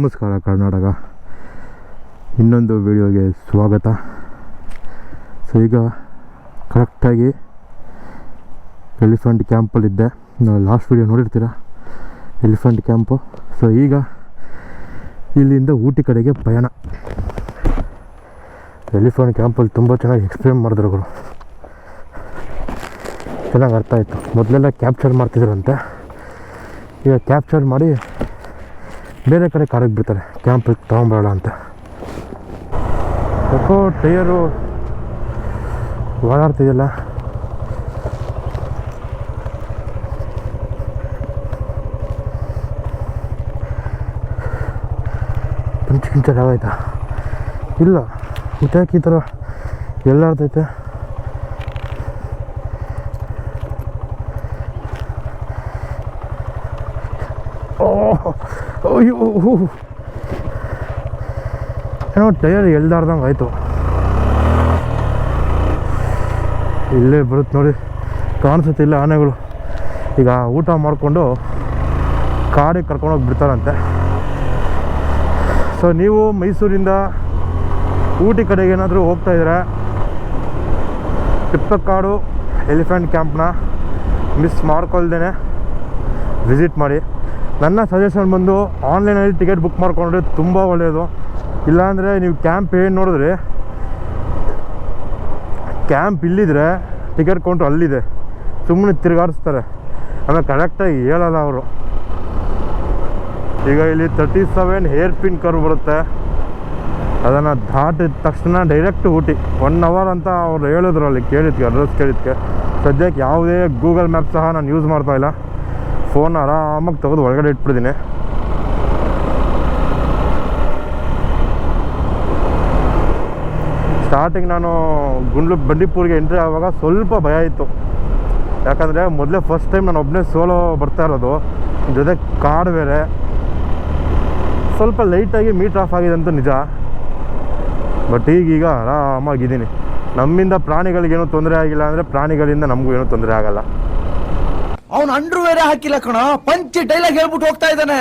ನಮಸ್ಕಾರ ಕರ್ನಾಟಕ, ಇನ್ನೊಂದು ವಿಡಿಯೋಗೆ ಸ್ವಾಗತ. ಸೊ ಈಗ ಕರೆಕ್ಟಾಗಿ ಎಲಿಫೆಂಟ್ ಕ್ಯಾಂಪಲ್ಲಿದ್ದೆ. ನಾವು ಲಾಸ್ಟ್ ವಿಡಿಯೋ ನೋಡಿರ್ತೀರ, ಎಲಿಫೆಂಟ್ ಕ್ಯಾಂಪು. ಸೊ ಈಗ ಇಲ್ಲಿಂದ ಊಟಿ ಕಡೆಗೆ ಪಯಣ. ಎಲಿಫೆಂಟ್ ಕ್ಯಾಂಪಲ್ಲಿ ತುಂಬ ಚೆನ್ನಾಗಿ ಎಕ್ಸ್ಪ್ಲೇನ್ ಮಾಡಿದ್ರು ಅವರು, ಚೆನ್ನಾಗಿ ಅರ್ಥ ಆಯಿತು. ಮೊದಲೆಲ್ಲ ಕ್ಯಾಪ್ಚರ್ ಮಾಡ್ತಿದ್ರಂತೆ, ಈಗ ಕ್ಯಾಪ್ಚರ್ ಮಾಡಿ ಬೇರೆ ಕಡೆ ಕಾರಿಗೆ ಬಿಡ್ತಾರೆ, ಕ್ಯಾಂಪಿಗೆ ತೊಗೊಂಬರೋಣ ಅಂತ. ಯಾಕೋ ಟೈರು ಓಡಾಡ್ತಿದೆಯಲ್ಲ. ಕಿಂಚ ಆಗೋಯ್ತಾ? ಇಲ್ಲ, ಮತ್ತೆ ಈ ಥರ ಎಲ್ಲಾಡ್ತೈತೆ. ಅಯ್ಯೋ, ಏನೋ ಟೈರ್ ಎಳ್ದಾರ್ದಂಗೆ ಆಯಿತು. ಇಲ್ಲೇ ಬರುತ್ತೆ ನೋಡಿ, ಕಾಣಿಸುತ್ತೆ ಇಲ್ಲ ಆನೆಗಳು. ಈಗ ಊಟ ಮಾಡಿಕೊಂಡು ಕಾಡಿಗೆ ಕರ್ಕೊಂಡೋಗಿ ಬಿಡ್ತಾರಂತೆ. ಸೊ ನೀವು ಮೈಸೂರಿಂದ ಊಟಿ ಕಡೆಗೆ ಏನಾದರೂ ಹೋಗ್ತಾಯಿದ್ರೆ ಟಿಪ್ಪಕ್ಕಾಡು ಎಲಿಫೆಂಟ್ ಕ್ಯಾಂಪ್ನ ಮಿಸ್ ಮಾಡ್ಕೊಳ್ದೇನೆ ವಿಸಿಟ್ ಮಾಡಿ. ನನ್ನ ಸಜೆಷನ್ ಬಂದು ಆನ್ಲೈನಲ್ಲಿ ಟಿಕೆಟ್ ಬುಕ್ ಮಾಡ್ಕೊಂಡ್ರೆ ತುಂಬ ಒಳ್ಳೆಯದು. ಇಲ್ಲಾಂದರೆ ನೀವು ಕ್ಯಾಂಪ್ ಏನು ನೋಡಿದ್ರೆ, ಕ್ಯಾಂಪ್ ಇಲ್ಲಿದ್ರೆ ಟಿಕೆಟ್ ಕೌಂಟ್ರ್ ಅಲ್ಲಿದೆ, ಸುಮ್ಮನೆ ತಿರುಗಾಡಿಸ್ತಾರೆ, ಆಮೇಲೆ ಕರೆಕ್ಟಾಗಿ ಹೇಳಲ್ಲ ಅವರು. ಈಗ ಇಲ್ಲಿ 37 ಹೇರ್ ಪಿನ್ ಕರ್ವ್ ಬರುತ್ತೆ, ಅದನ್ನು ದಾಟಿದ ತಕ್ಷಣ ಡೈರೆಕ್ಟ್ ಊಟಿ. 1 hour ಅಂತ ಅವ್ರು ಹೇಳಿದ್ರು ಅಲ್ಲಿ ಕೇಳಿದ್ಕೆ, ಅಡ್ರೆಸ್ ಕೇಳಿದ್ಕೆ. ಸದ್ಯಕ್ಕೆ ಯಾವುದೇ ಗೂಗಲ್ ಮ್ಯಾಪ್ ಸಹ ನಾನು ಯೂಸ್ ಮಾಡ್ತಾಯಿಲ್ಲ, ಫೋನ್ ಆರಾಮಾಗಿ ತೆಗೆದು ಒಳಗಡೆ ಇಟ್ಬಿಟ್ಟಿದ್ದೀನಿ. ಸ್ಟಾರ್ಟಿಂಗ್ ನಾನು ಬಂಡೀಪುರಿಗೆ ಎಂಟ್ರಿ ಆಗುವಾಗ ಸ್ವಲ್ಪ ಭಯ ಇತ್ತು, ಯಾಕಂದರೆ ಮೊದಲೇ ಫಸ್ಟ್ ಟೈಮ್ ನಾನು ಒಬ್ಬನೇ ಸೋಲೋ ಬರ್ತಾ ಇರೋದು, ಜೊತೆ ಕಾಡು ಬೇರೆ. ಸ್ವಲ್ಪ ಲೈಟಾಗಿ ಮೀಟರ್ ಆಫ್ ಆಗಿದೆ ಅಂತ ನಿಜ, ಬಟ್ ಈಗೀಗ ಆರಾಮಾಗಿದ್ದೀನಿ. ನಮ್ಮಿಂದ ಪ್ರಾಣಿಗಳಿಗೇನು ತೊಂದರೆ ಆಗಿಲ್ಲ ಅಂದರೆ ಪ್ರಾಣಿಗಳಿಂದ ನಮಗೂ ಏನೂ ತೊಂದರೆ ಆಗಲ್ಲ. ಅವನು ಅಂಡ್ರು ಬೇರೆ ಹಾಕಿಲ್ಲ ಕಣ, ಪಂಚಿ ಡೈಲಾಗ್ ಹೇಳ್ಬಿಟ್ಟು ಹೋಗ್ತಾ ಇದ್ದಾನೆ.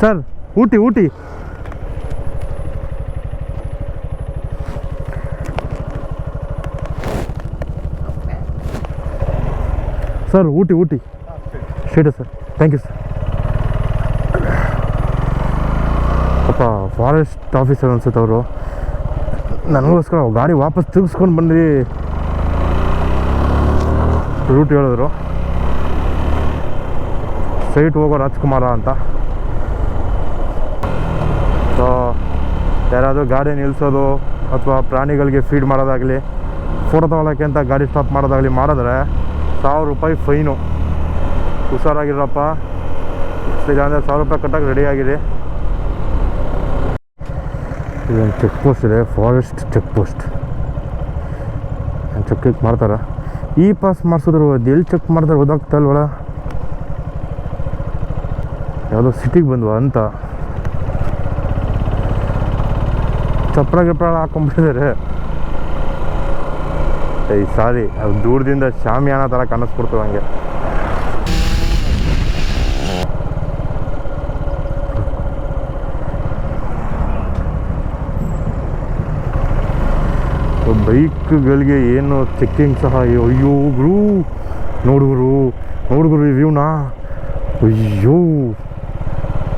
Sir, Ooty Ooty sir, Ooty status sir. Thank you sir. ಪಾಪ ಫಾರೆಸ್ಟ್ ಆಫೀಸರ್ ಅನ್ಸುತ್ತೆ ಅವರು, ನನಗೋಸ್ಕರ ಗಾಡಿ ವಾಪಸ್ ತಿರ್ಗಿಸ್ಕೊಂಡು ಬಂದು ರೂಟ್ ಹೇಳಿದ್ರು. ಸೈಟ್ ಹೋಗೋ ರಾಜ್ಕುಮಾರ ಅಂತ. ಸೊ ಯಾರಾದರೂ ಗಾಡಿ ನಿಲ್ಲಿಸೋದು ಅಥವಾ ಪ್ರಾಣಿಗಳಿಗೆ ಫೀಡ್ ಮಾಡೋದಾಗಲಿ, ಫೋಟೋ ತೊಗೊಳಕ್ಕೆ ಅಂತ ಗಾಡಿ ಸ್ಟಾಪ್ ಮಾಡೋದಾಗಲಿ ಮಾಡಿದ್ರೆ 1000 ರೂಪಾಯಿ ಫೈನು. ಹುಷಾರಾಗಿರಪ್ಪ, ಇಲ್ಲಾಂದರೆ 1000 ರೂಪಾಯಿ ಕಟ್ಟಕ್ಕೆ ರೆಡಿಯಾಗಿದೆ. ಇದೊಂದು ಚೆಕ್ ಪೋಸ್ಟ್ ಇದೆ, ಫಾರೆಸ್ಟ್ ಚೆಕ್ ಪೋಸ್ಟ್. ಚೆಕ್ ಮಾಡ್ತಾರೆ. ಈ ಪಾಸ್ ಮಾಡಿಸಿದ್ರು, ಅದು ಎಲ್ಲಿ ಚೆಕ್ ಮಾಡ್ತಾರೆ ಗೊತ್ತಾಗ್ತಾ ಇಲ್ವಲ್ಲ. ಯಾವುದೋ ಸಿಟಿಗೆ ಬಂದ್ವಾ ಅಂತ ಚಪ್ರ ಹಾಕೊಂಡ್ಬಿಟ್ಟಿದ್ದಾರೆ. ಸಾರಿ, ಅದು ದೂರದಿಂದ ಶಾಮಿಯಾನ ಥರ ಕಾಣಿಸ್ಬಿಡ್ತದೆ ಹಂಗೆ. ಬೈಕ್ಗಳಿಗೆ ಏನು ಚೆಕ್ಕಿಂಗ್ ಸಹ, ಅಯ್ಯೋ ಗುರು ನೋಡುಗುರು ಈ ವ್ಯೂನಾ, ಅಯ್ಯೋ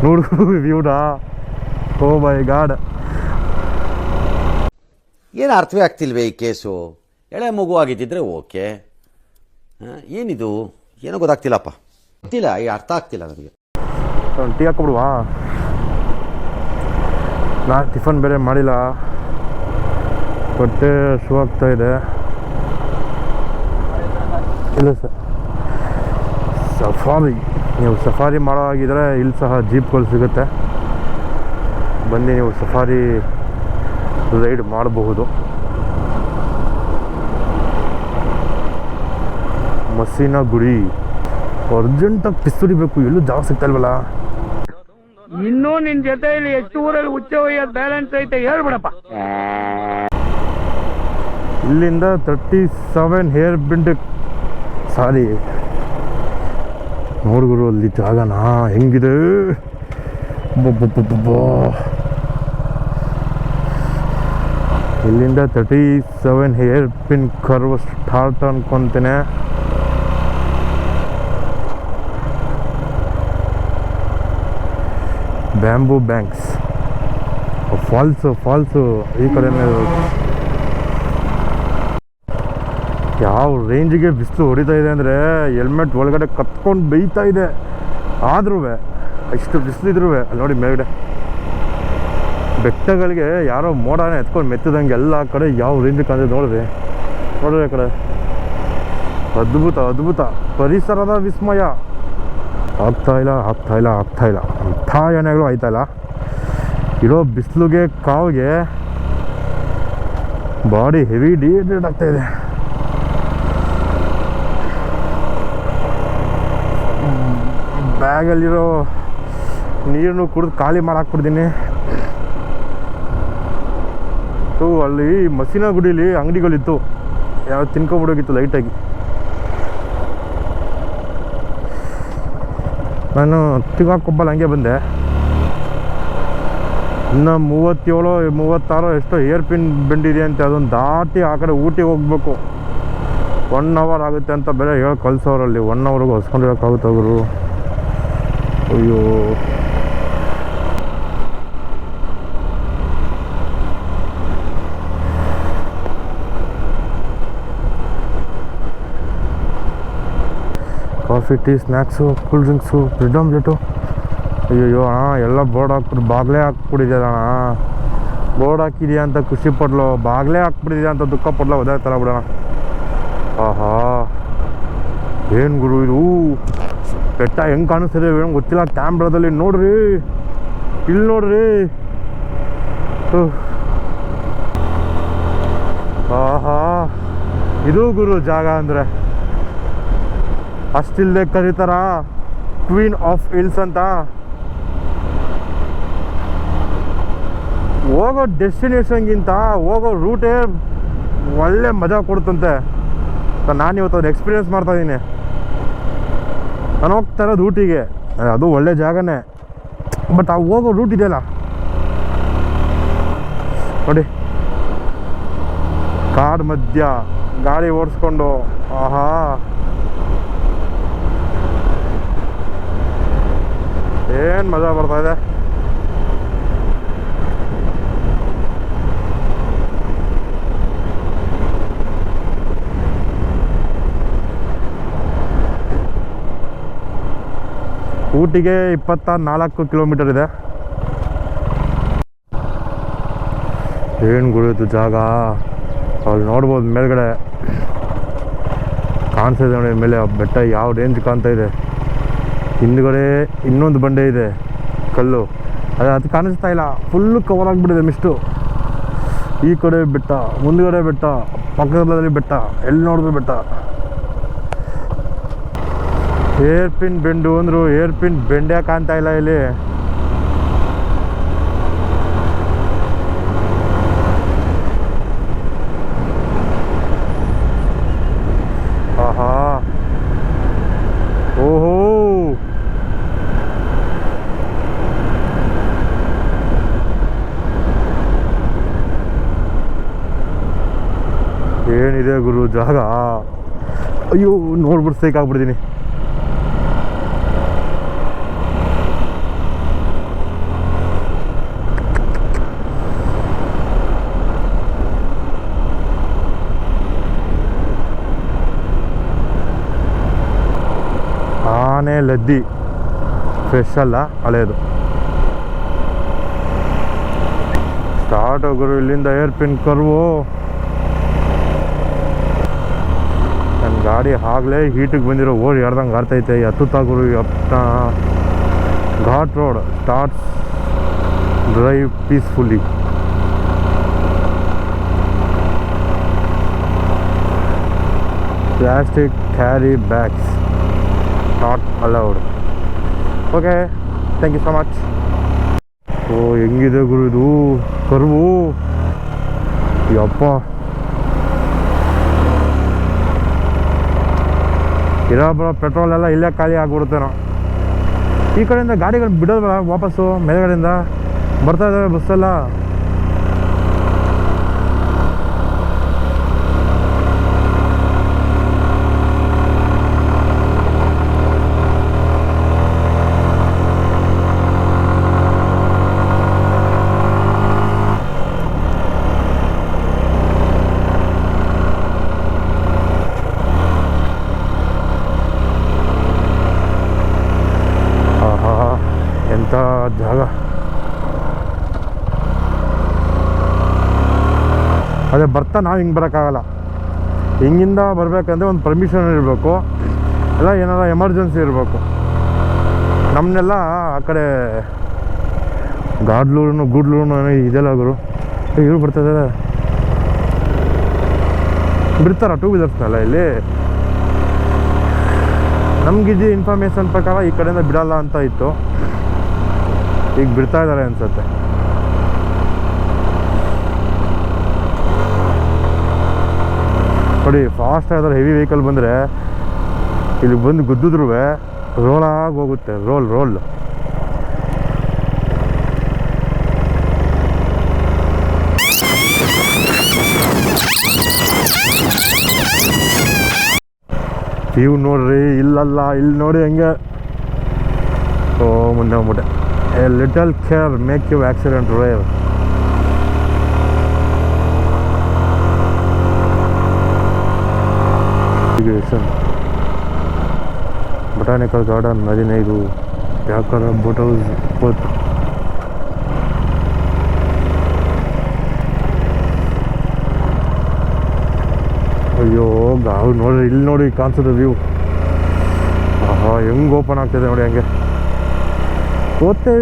ನೋಡುಗುರು ಈ ವ್ಯೂನಾ, ಓ ಮೈ ಗಾಡ್. ಏನು ಅರ್ಥವೇ ಆಗ್ತಿಲ್ವೇ ಈ ಕೇಸು? ಎಳೆ ಮಗು ಆಗಿದ್ದಿದ್ರೆ ಓಕೆ, ಏನಿದು ಏನೋ ಗೊತ್ತಾಗ್ತಿಲ್ಲಪ್ಪ, ಗೊತ್ತಿಲ್ಲ, ಈ ಅರ್ಥ ಆಗ್ತಿಲ್ಲ ನನಗೆ. ಟೀ ಹಾಕ್ಕೊಬಿಡುವಾ? ನಾನು ಟಿಫನ್ ಬೇರೆ ಮಾಡಿಲ್ಲ, ಹೊಟ್ಟೆ ಶೂ ಆಗ್ತಾ ಇದೆ. ಇಲ್ಲ ಸರ್, ಸಫಾರಿ, ನೀವು ಸಫಾರಿ ಮಾಡೋ ಆಗಿದ್ರೆ ಇಲ್ಲಿ ಸಹ ಜೀಪ್ಗಳು ಸಿಗುತ್ತೆ, ಬನ್ನಿ ನೀವು ಸಫಾರಿ ರೈಡ್ ಮಾಡಬಹುದು. ಮಸೀನಾ ಗುಡಿ ಅರ್ಜೆಂಟಾಗಿ ಪಿಸ್ತೂರಿಬೇಕು, ಎಲ್ಲೂ ಜಾಗ ಸಿಗ್ತಾ ಇಲ್ವಲ್ಲ. ಇನ್ನೂ ನಿನ್ ಜೊತೆಯಲ್ಲಿ ಎಷ್ಟು ಊರಲ್ಲಿ ಹುಚ್ಚ ಒಯ್ಯೋದು ಬ್ಯಾಲೆನ್ಸ್ ಐತೆ ಹೇಳ್ಬಿಡಪ್ಪ. ಇಲ್ಲಿಂದ 37 ಹೇರ್ ಬಿಂಡ್, ಸಾರಿ ನೋಡ್ಗುರು ಅಲ್ಲಿ ಜಾಗನಾ ಹೆಂಗಿದೆ. ಇಲ್ಲಿಂದ 37 ಹೇರ್ ಪಿನ್ ಕರ್ವ್ ಸ್ಟಾರ್ಟ್ ಅನ್ಕೊಂತೇನೆ. ಬ್ಯಾಂಬೂ ಬ್ಯಾಂಕ್ಸ್, ಫಾಲ್ಸು ಈ ಕಡೆನೇ. ಯಾವ ರೇಂಜಿಗೆ ಬಿಸಿಲು ಹೊಡಿತಾ ಇದೆ ಅಂದರೆ ಹೆಲ್ಮೆಟ್ ಒಳಗಡೆ ಕತ್ಕೊಂಡು ಬೇಯ್ತಾ ಇದೆ. ಆದ್ರೂ ಇಷ್ಟು ಬಿಸಿಲಿದ್ರೂ ಅಲ್ಲಿ ನೋಡಿ ಮೇಲ್ಗಡೆ ಬೆಟ್ಟಗಳಿಗೆ ಯಾರೋ ಮೋಡನೇ ಎತ್ಕೊಂಡು ಮೆತ್ತಿದಂಗೆ ಎಲ್ಲ ಕಡೆ ಯಾವ ರೇಂಜಿಗೆ ಕಾಣಿದೆ ನೋಡ್ರಿ ಆ ಕಡೆ. ಅದ್ಭುತ ಪರಿಸರದ ವಿಸ್ಮಯ. ಆಗ್ತಾ ಇಲ್ಲ ಅಂಥ ಏನಾಗಲೂ ಆಯ್ತಾ ಇಲ್ಲ. ಇರೋ ಬಿಸಿಲುಗೆ ಕಾವಿಗೆ ಬಾಡಿ ಹೆವಿ ಡಿಹೈಡ್ರೇಟ್ ಆಗ್ತಾ ಇದೆ. ಬ್ಯಾಗಲ್ಲಿರೋ ನೀರನ್ನು ಕುಡಿದು ಖಾಲಿ ಮಾಡಾಕ್ಬಿಡ್ತೀನಿ. ಅಲ್ಲಿ ಮಸೀನಾ ಗುಡಿಲಿ ಅಂಗಡಿಗಳಿತ್ತು, ಯಾವ ತಿನ್ಕೊಂಬಿಡೋಗಿತ್ತು ಲೈಟಾಗಿ. ನಾನು ತಿಗಾಕೊಬ್ಬಲ್ಲಿ ಹಂಗೆ ಬಂದೆ. ಇನ್ನು 37-36 ಎಷ್ಟೋ ಏರ್ ಪಿನ್ ಬೆಂಡಿದೆ ಅಂತೆ, ಅದನ್ನು ದಾಟಿ ಆ ಕಡೆ ಊಟಿಗೆ ಹೋಗ್ಬೇಕು. 1 ಅವರ್ ಆಗುತ್ತೆ ಅಂತ ಬೇರೆ ಹೇಳಿ ಕಳ್ಸೋರಲ್ಲಿ. 1 ಅವರ್ಗೂ ಹೊಸ್ಕೊಂಡಿರೋಕ್ಕಾಗುತ್ತೆ ಅವರು. ಅಯ್ಯೋ, coffee, tea, snacks, cool drinks, bread omelette. ಅಯ್ಯೋ ಅಣ್ಣ, ಎಲ್ಲ ಬೋರ್ಡ್ ಹಾಕ್ಬಿಟ್ಟು ಬಾಗಿಲೇ ಹಾಕ್ಬಿಟ್ಟಿದ್ಯಲ್ಲ ಅಣ್ಣ. ಬೋರ್ಡ್ ಹಾಕಿದ್ಯಾ ಅಂತ ಖುಷಿ ಪಡ್ಲೋ, ಬಾಗಿಲೇ ಹಾಕ್ಬಿಟ್ಟಿದ್ಯಾ ಅಂತ ದುಃಖ ಪಡ್ಲೋ, ಒದಾಯ್ತಲ್ಲ ಬಿಡೋಣ. ಆಹಾ, ಏನು ಗುರು ಇದು ಬೆಟ್ಟ ಹೆಂಗೆ ಕಾಣಿಸ್ತಿದೆ ಏನು ಗೊತ್ತಿಲ್ಲ ಕ್ಯಾಮ್ರಾದಲ್ಲಿ. ನೋಡ್ರಿ ಇಲ್ಲಿ ನೋಡ್ರಿ, ಆಹಾ ಇದು ಗುರು ಜಾಗ ಅಂದರೆ. ಅಷ್ಟಿಲ್ಲದೆ ಕರೀತಾರ ಕ್ವೀನ್ ಆಫ್ ಹಿಲ್ಸ್ ಅಂತ. ಹೋಗೋ ಡೆಸ್ಟಿನೇಷನ್ಗಿಂತ ಹೋಗೋ ರೂಟೇ ಒಳ್ಳೆ ಮಜಾ ಕೊಡುತ್ತಂತೆ. ನಾನು ಇವತ್ತು ಅದನ್ನು ಎಕ್ಸ್ಪೀರಿಯೆನ್ಸ್ ಮಾಡ್ತಾಯಿದ್ದೀನಿ. ನಾನು ಹೋಗ್ತಾ ಇರೋದು ಊಟಿಗೆ, ಅದು ಒಳ್ಳೆ ಜಾಗನೇ, ಬಟ್ ಆ ಹೋಗೋ ರೂಟ್ ಇದೆಯಲ್ಲ ನೋಡಿ, ಕಾಡು ಮಧ್ಯ ಗಾಡಿ ಓಡಿಸ್ಕೊಂಡು, ಆಹಾ ಏನು ಮಜಾ ಬರ್ತಾಯಿದೆ. ಊಟಿಗೆ 24 ಕಿಲೋಮೀಟರ್ ಇದೆ. ಏನು ಗುಳಿತು ಜಾಗ, ಅಲ್ಲಿ ನೋಡ್ಬೋದು ಮೇಲ್ಗಡೆ ಕಾಣಿಸ್ತಿದೆ ನೋಡಿ. ಮೇಲೆ ಬೆಟ್ಟ ಯಾವ ರೇಂಜ್ ಕಾಣ್ತಾ ಇದೆ. ಹಿಂದ್ಗಡೆ ಇನ್ನೊಂದು ಬಂಡೆ ಇದೆ, ಕಲ್ಲು, ಅದು ಕಾಣಿಸ್ತಾ ಇಲ್ಲ, ಫುಲ್ಲು ಕವರ್ ಆಗಿಬಿಟ್ಟಿದೆ ಮಿಸ್ಟು. ಈ ಕಡೆ ಬೆಟ್ಟ, ಮುಂದ್ಗಡೆ ಬೆಟ್ಟ, ಪಕ್ಕದಲ್ಲಿ ಬೆಟ್ಟ, ಎಲ್ಲಿ ನೋಡಿದ್ರು ಬೆಟ್ಟ. ಏರ್ ಪಿನ್ ಬೆಂಡು ಅಂದರು, ಏರ್ ಪಿನ್ ಬೆಂಡೆ ಕಾಣ್ತಾ ಇಲ್ಲ ಇಲ್ಲಿ. ಆಹಾ, ಓಹೋ, ಏನಿದೆ ಗುರು ಜಾಗ. ಅಯ್ಯೋ ನೋಡ್ಬಿಟ್ಟು ಸೇಕ್ ಆಗ್ಬಿಡ್ತೀನಿ. ಆನೆ ಲದ್ದಿ ಫ್ರೆಶ್ ಅಲ್ಲ, ಹಳೇದು. ಸ್ಟಾರ್ಟ್ ಹೋಗೋರು ಇಲ್ಲಿಂದ ಏರ್ಪಿನ್ ಕರ್ವು. ನನ್ನ ಗಾಡಿ ಆಗಲೇ ಹೀಟಿಗೆ ಬಂದಿರೋ ಓಡಿ ಯಾರ್ದಂಗೆ ಆಡ್ತೈತೆ. ಹತ್ತುತ್ತಾಗೋರು ghat road starts drive peacefully. Plastic carry bags not allowed. Okay, thank you so much. Oh ಹೆಂಗಿದೆ ಗುರು ಇದು ಕರ್ವು. ಯಪ್ಪ, ಇರೋ ಪೆಟ್ರೋಲ್ ಎಲ್ಲ ಇಲ್ಲೇ ಖಾಲಿ ಆಗ್ಬಿಡುತ್ತೇನೋ. ಈ ಕಡೆಯಿಂದ ಗಾಡಿಗಳು ಬಿಡೋದಲ್ಲ ವಾಪಸ್ಸು, ಮೇಲ್ಗಡೆಯಿಂದ ಬರ್ತಾ ಇದ್ದಾವೆ ಬಸ್ಸೆಲ್ಲ. ಎಂಥ ಜಾಗ. ಅದೇ ಬರ್ತಾ ನಾವು ಹಿಂಗೆ ಬರೋಕ್ಕಾಗಲ್ಲ. ಹಿಂಗಿಂದ ಬರಬೇಕಂದ್ರೆ ಒಂದು ಪರ್ಮಿಷನ್ ಇರಬೇಕು, ಇಲ್ಲ ಏನಾರ ಎಮರ್ಜೆನ್ಸಿ ಇರಬೇಕು. ನಮ್ಮನ್ನೆಲ್ಲ ಆ ಕಡೆ ಗಾಡ್ಲೂರು ಗೂಡ್ಲೂರು ಇದೆಲ್ಲ ಗುರು. ಇವ್ರು ಬರ್ತಾಯಿದ್ದಾರೆ, ಬಿಡ್ತಾರ ಟೂ ವೀಲರ್ಸ್ನೆಲ್ಲ ಇಲ್ಲಿ. ನಮಗಿದ್ದು ಇನ್ಫಾರ್ಮೇಷನ್ ಪ್ರಕಾರ ಈ ಕಡೆಯಿಂದ ಬಿಡಲ್ಲ ಅಂತ ಇತ್ತು, ಈಗ ಬಿಡ್ತಾ ಇದ್ದಾರೆ ಅನ್ಸುತ್ತೆ. ನೋಡಿ, ಫಾಸ್ಟ್ ಆಗಿದ್ರೆ ಹೆವಿ ವೆಹಿಕಲ್ ಬಂದರೆ ಇಲ್ಲಿ ಬಂದು ಗುದ್ದಿದ್ರೂ ರೋಲಾಗಿ ಹೋಗುತ್ತೆ. ರೋಲ್ ಇವು ನೋಡ್ರಿ, ಇಲ್ಲಲ್ಲ ಇಲ್ಲಿ ನೋಡಿ ಹೆಂಗೆ. ಓ ಮುಂದೆ ಹೋಗ್ಬಿಟ್ಟೆ. A little care make you accident rare. Botanical garden 15, ಯಾಕಂದ್ರೆ ಬೋಟ್ ಹೌಸ್ 20. ಅಯ್ಯೋ ಗಾವು ನೋಡ್ರಿ, ಇಲ್ಲಿ ನೋಡಿ ಕಾಣಿಸುತ್ತೆ ವ್ಯೂ. ಆಹಾ, ಹೆಂಗೆ ಓಪನ್ ಆಗ್ತಿದೆ ನೋಡಿ ಹಂಗೆ. ಓದ್ತೇ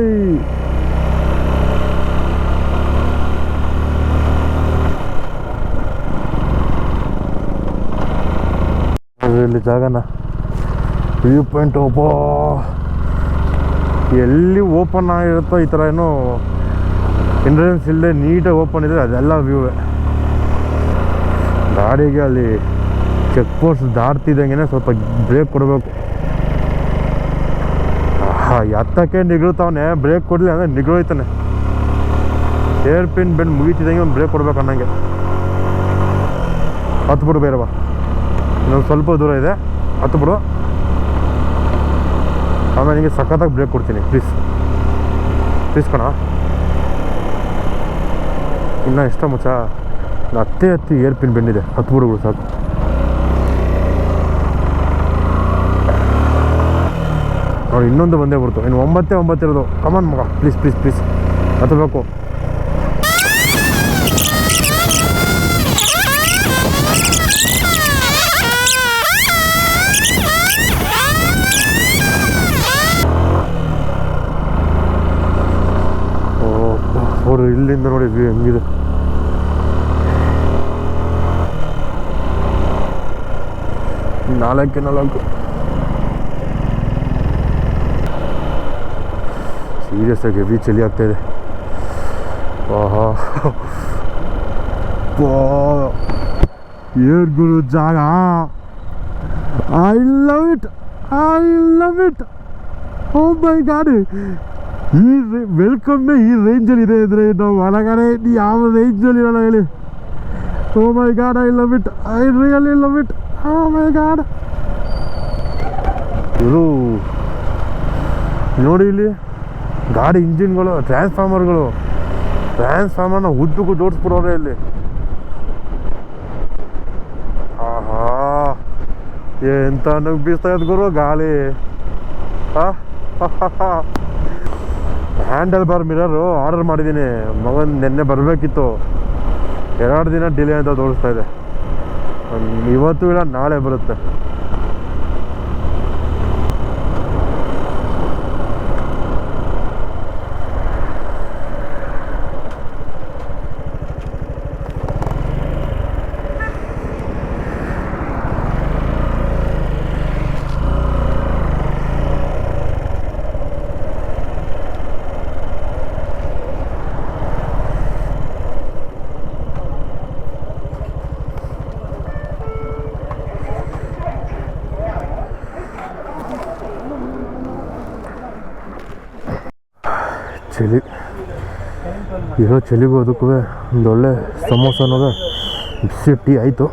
ಇಲ್ಲಿ ಜಾಗನ ವ್ಯೂ ಪಾಯಿಂಟ್. ಒಬ್ಬ ಎಲ್ಲಿ ಓಪನ್ ಆಗಿರುತ್ತೋ ಈ ಥರ ಏನೋ ಎಂಟ್ರೆನ್ಸ್ ಇಲ್ಲದೆ ನೀಟಾಗಿ ಓಪನ್ ಇದೆ, ಅದೆಲ್ಲ ವ್ಯೂವೇ. ಗಾಡಿಗೆ ಅಲ್ಲಿ ಚೆಕ್ ಪೋಸ್ಟ್ ದಾಟ್ತಿದ್ದಂಗೆ ಸ್ವಲ್ಪ ಬ್ರೇಕ್ ಕೊಡಬೇಕು. ಎತ್ತಕ್ಕೆ ನಿಗಳ್ತಾವನೆ, ಬ್ರೇಕ್ ಕೊಡಲಿ ಅಂದರೆ ನಿಗ್ರೋಯ್ತಾನೆ. ಏರ್ ಪಿನ್ ಬೆಂಡ್ ಮುಗಿತಿದ್ದಂಗೆ ಒಂದು ಬ್ರೇಕ್ ಕೊಡ್ಬೇಕು ಅನ್ನಂಗೆ. ಹತ್ಬಿಡು ಬೇರೆವಾ, ಇನ್ನೊಂದು ಸ್ವಲ್ಪ ದೂರ ಇದೆ, ಹತ್ಬಿಡು. ಆಮೇಲೆ ನಿಮಗೆ ಸಖತ್ತಾಗಿ ಬ್ರೇಕ್ ಕೊಡ್ತೀನಿ. ಪ್ಲೀಸ್ ಕಣ. ಇನ್ನೂ ಎಷ್ಟ ಮುಚ್ಚ, ಹತ್ತಿ ಏರ್ ಪಿನ್ ಬೆಂಡಿದೆ, ಹತ್ಬಿಡುಗಳು ಸಾಕು. ನೋಡಿ ಇನ್ನೊಂದು ಬಂದೇ ಬರ್ತು, ಇನ್ನು 9 ಇರೋದು. ಕಮಾನ್ ಮಗ, ಪ್ಲೀಸ್ ಹತ್ತಬೇಕು. ಅವರು ಇಲ್ಲಿಂದ ನೋಡಿ ವ್ಯೂ ಹೆಂಗಿದೆ. ನಾಲ್ಕು ಸೀರಿಯಸ್ ಆಗಿ ಹೆವಿ ಚಳಿ ಆಗ್ತಾಯಿದೆ. ಆಹಾ, ಏರ್ ಗುರು ಜಾಗ. I love it. Oh my god, ಈ ವೆಲ್ಕಮ್ಮೇ ಈ ರೇಂಜಲ್ಲಿ ಇದೆ ಅಂದರೆ ನಾವು ಹೊರಗಡೆ ಯಾವ ರೇಂಜಲ್ಲಿ ಇರೋಣ ಹೇಳಿ. Oh my God, I love it. I really love it. My God. ಇದು ನೋಡಿ ಇಲ್ಲಿ ಗಾಡಿ ಇಂಜಿನ್ಗಳು, ಟ್ರಾನ್ಸ್ಫಾರ್ಮರ್ನ ಉದ್ದಕ್ಕೂ ಜೋಡಿಸ್ಬಿಡೋರೆ ಇಲ್ಲಿ. ಆಹಾ, ಎಂತ ಬೀಸ್ತಾ ಇದ್ ಗುರು ಗಾಳಿ. ಹ್ಯಾಂಡಲ್ ಬಾರ್ ಮಿರರು ಆರ್ಡರ್ ಮಾಡಿದ್ದೀನಿ, ಮಗನ್ ನೆನ್ನೆ ಬರಬೇಕಿತ್ತು, 2 ದಿನ ಡಿಲೇ ಅಂತ ತೋರಿಸ್ತಾ ಇದೆ. ಇವತ್ತು ಇಲ್ಲ ನಾಳೆ ಬರುತ್ತೆ. ಚಳಿ, ಇರೋ ಚಳಿಗೂ ಅದಕ್ಕೂ ಒಂದೊಳ್ಳೆ ಸಮೋಸ ಅನ್ನೋದು ಬಿಸಿ ಟೀ ಆಯಿತು.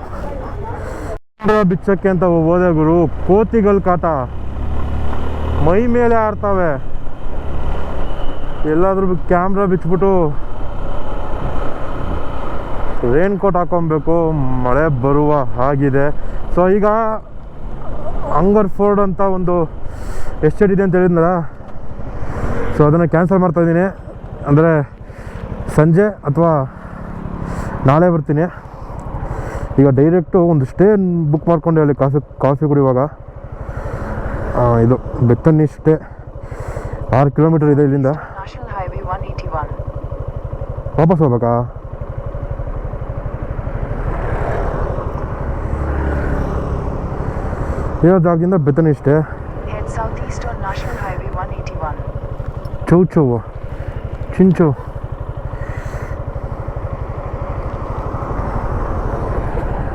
ಬಿಚ್ಚಕ್ಕೆ ಅಂತ ಹೋದೆ ಗುರು, ಕೋತಿಗಳ ಕಾಟ ಮೈ ಮೇಲೆ ಆಡ್ತಾವೆ. ಎಲ್ಲಾದ್ರೂ ಕ್ಯಾಮ್ರಾ ಬಿಚ್ಬಿಟ್ಟು ರೇನ್ ಕೋಟ್ ಹಾಕೊಬೇಕು, ಮಳೆ ಬರುವ ಹಾಗಿದೆ. ಸೊ ಈಗ ಹಂಗರ್ ಫೋರ್ಡ್ ಅಂತ ಒಂದು ಎಸ್ಟೇಟ್ ಇದೆ ಅಂತ ಹೇಳಿದ್ನಲ್ಲ, ಸೊ ಅದನ್ನು ಕ್ಯಾನ್ಸಲ್ ಮಾಡ್ತಾಯಿದ್ದೀನಿ. ಅಂದರೆ ಸಂಜೆ ಅಥವಾ ನಾಳೆ ಬರ್ತೀನಿ. ಈಗ ಡೈರೆಕ್ಟು ಒಂದು ಸ್ಟೇ ಬುಕ್ ಮಾಡ್ಕೊಂಡು ಅಲ್ಲಿ ಕಾಫಿ ಕುಡಿಯುವಾಗ. ಇದು ಬೆತ್ತನ್ನಿ ಸ್ಟೇ 6 ಕಿಲೋಮೀಟರ್ ಇದೆ ಇಲ್ಲಿಂದ. ವಾಪಸ್ ಹೋಗ್ಬೇಕಾ? ಇರೋ ಜಾಗದಿಂದ ಬೆತ್ತನ್ನಿ ಸ್ಟೇ. ಚೌ ಚಿಂಚು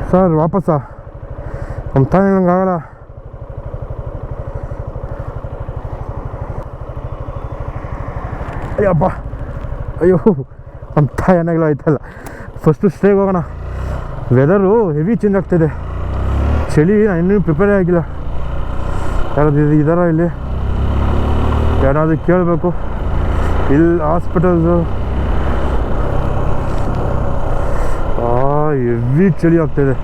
ಸರ್, ವಾಪಸ್ಸಾ? ನಮ್ಮ ತಾನೇ ನಂಗಾಗಲ್ಲ. ಅಯ್ಯಪ್ಪ, ಅಯ್ಯೋ ನಮ್ಮ ತಾಯಿ ಏನಾಗಲೂ ಆಯ್ತಲ್ಲ. ಫಸ್ಟು ಸ್ಟೇಗೆ ಹೋಗೋಣ. ವೆದರು ಹೆವಿ ಚೇಂಜ್ ಆಗ್ತಾಯಿದೆ, ಚಳಿ. ನಾನು ಇನ್ನೂ ಪ್ರಿಪೇರೇ ಆಗಿಲ್ಲ. ಯಾರಾದ್ರು ಇದಾರ ಇಲ್ಲಿ? ಏನಾದರೂ ಕೇಳಬೇಕು. ಇಲ್ಲಿ ಹಾಸ್ಪಿಟಲ್ಸು ಹೆವಿ ಚಳಿ ಆಗ್ತಾಯಿದೆ.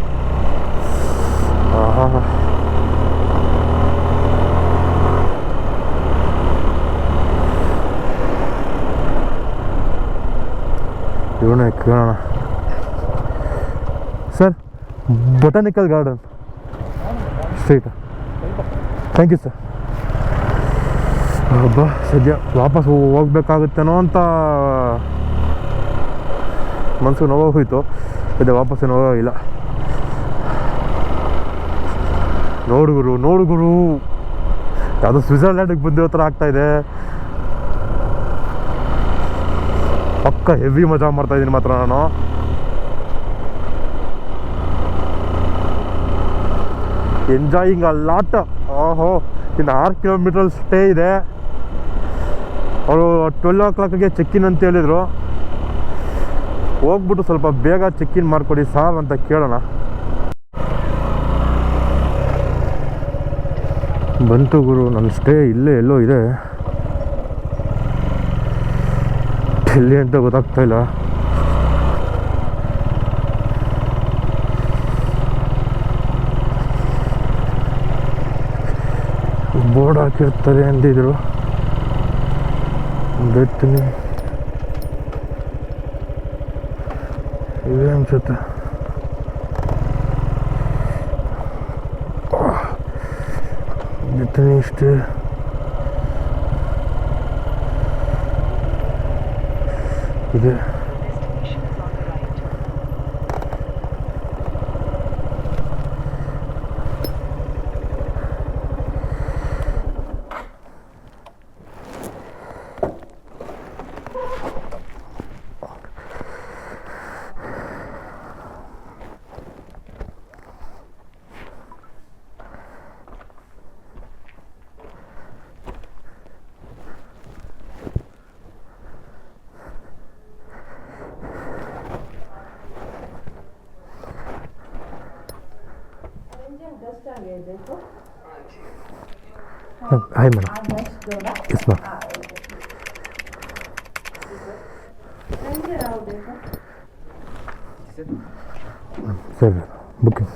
ಇವನೇ ಕೇಳೋಣ. Sir, botanical garden street. Thank you sir. ಹಬ್ಬ, ಸದ್ಯ ವಾಪಸ್ ಹೋಗ್ಬೇಕಾಗುತ್ತೇನೋ ಅಂತ ಮನಸ್ಸಿಗೆ ನೋವಾಗೋಯ್ತು. ಸದ್ಯ ವಾಪಸ್ ಏನು ಹೋಗೋಗಿಲ್ಲ. ನೋಡು ಗುರು, ಯಾವುದೋ ಸ್ವಿಟ್ಜರ್ಲ್ಯಾಂಡಿಗೆ ಬಂದಿರೋ ಥರ ಆಗ್ತಾಯಿದೆ. ಪಕ್ಕ ಹೆವಿ ಮಜಾ ಮಾಡ್ತಾಯಿದ್ದೀನಿ ಮಾತ್ರ ನಾನು. Enjoying a lot. ಓಹೋ, ಇನ್ನು 6 ಕಿಲೋಮೀಟರ್ ಸ್ಟೇ ಇದೆ. ಅವರು 12 o'clockಗೆ ಚೆಕ್ಕಿನ್ ಅಂತ ಹೇಳಿದರು. ಹೋಗ್ಬಿಟ್ಟು ಸ್ವಲ್ಪ ಬೇಗ ಚೆಕ್ಕಿನ್ ಮಾಡಿಕೊಡಿ ಸಾರ್ ಅಂತ ಕೇಳೋಣ. ಬಂತು ಗುರು, ನನ್ನ ಸ್ಟೇ ಇಲ್ಲೇ ಎಲ್ಲೋ ಇದೆ. ಎಲ್ಲಿ ಅಂತ ಗೊತ್ತಾಗ್ತಾ ಇಲ್ಲ. ಬೋರ್ಡ್ ಹಾಕಿರ್ತಾರೆ ಅಂದಿದ್ರು. ಬರ್ತೀನಿ, ಇದೆ ಅನ್ಸುತ್ತೆ. ಬರ್ತೀನಿ ಇಷ್ಟೇ. ಇದೆ ಹಾಯ್ ಮೇಡಮ್. Yes ma'am. ಸರಿ ಬುಕಿಂಗ್.